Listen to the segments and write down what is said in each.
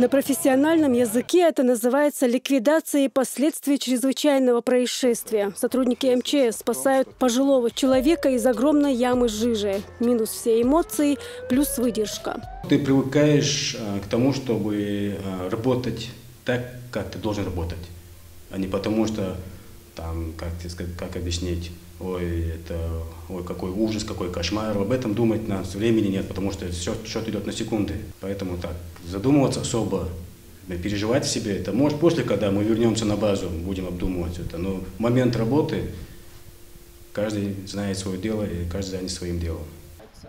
На профессиональном языке это называется ликвидацией последствий чрезвычайного происшествия. Сотрудники МЧС спасают пожилого человека из огромной ямы жижи. Минус все эмоции, плюс выдержка. Ты привыкаешь к тому, чтобы работать так, как ты должен работать, а не потому что, там, как объяснить, ой, какой ужас, какой кошмар. Об этом думать нас времени нет, потому что все счет идет на секунды. Поэтому так, задумываться особо, переживать в себе, это может после, когда мы вернемся на базу, будем обдумывать это. Но в момент работы каждый знает свое дело и каждый занят своим делом.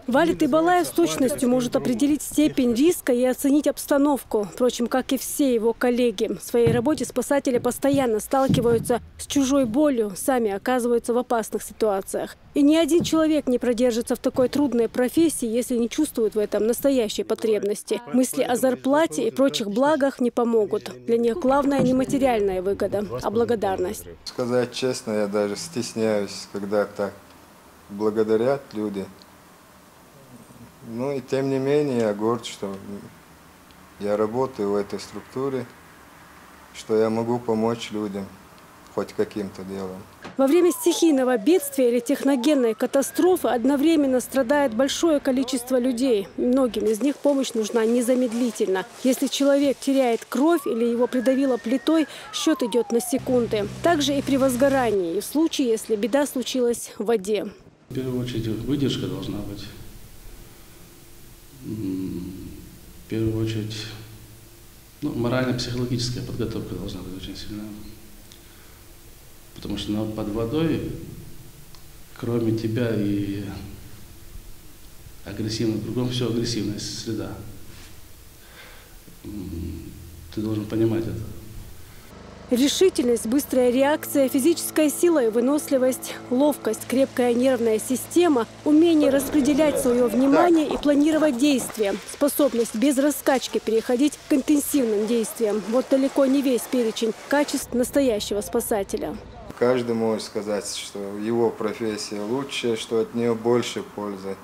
Валит Ибалаев с точностью может определить степень риска и оценить обстановку. Впрочем, как и все его коллеги. В своей работе спасатели постоянно сталкиваются с чужой болью, сами оказываются в опасных ситуациях. И ни один человек не продержится в такой трудной профессии, если не чувствует в этом настоящей потребности. Мысли о зарплате и прочих благах не помогут. Для них главное не материальная выгода, а благодарность. Сказать честно, я даже стесняюсь, когда так благодарят люди. Ну и тем не менее я горд, что я работаю в этой структуре, что я могу помочь людям хоть каким-то делом. Во время стихийного бедствия или техногенной катастрофы одновременно страдает большое количество людей. Многим из них помощь нужна незамедлительно. Если человек теряет кровь или его придавило плитой, счет идет на секунды. Также и при возгорании, и в случае, если беда случилась в воде. В первую очередь выдержка должна быть. В первую очередь, морально-психологическая подготовка должна быть очень сильная. Потому что под водой, кроме тебя и агрессивно, кругом все агрессивная среда. Ты должен понимать это. Решительность, быстрая реакция, физическая сила и выносливость, ловкость, крепкая нервная система, умение распределять свое внимание и планировать действия, способность без раскачки переходить к интенсивным действиям. Вот далеко не весь перечень качеств настоящего спасателя. Каждый может сказать, что его профессия лучшая, что от нее больше пользы.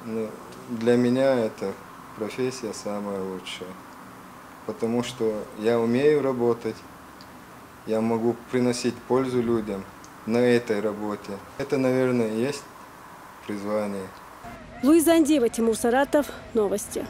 Но для меня эта профессия самая лучшая. Потому что я умею работать, я могу приносить пользу людям на этой работе. Это, наверное, и есть призвание. Луиза Андеева, Тимур Саратов. Новости.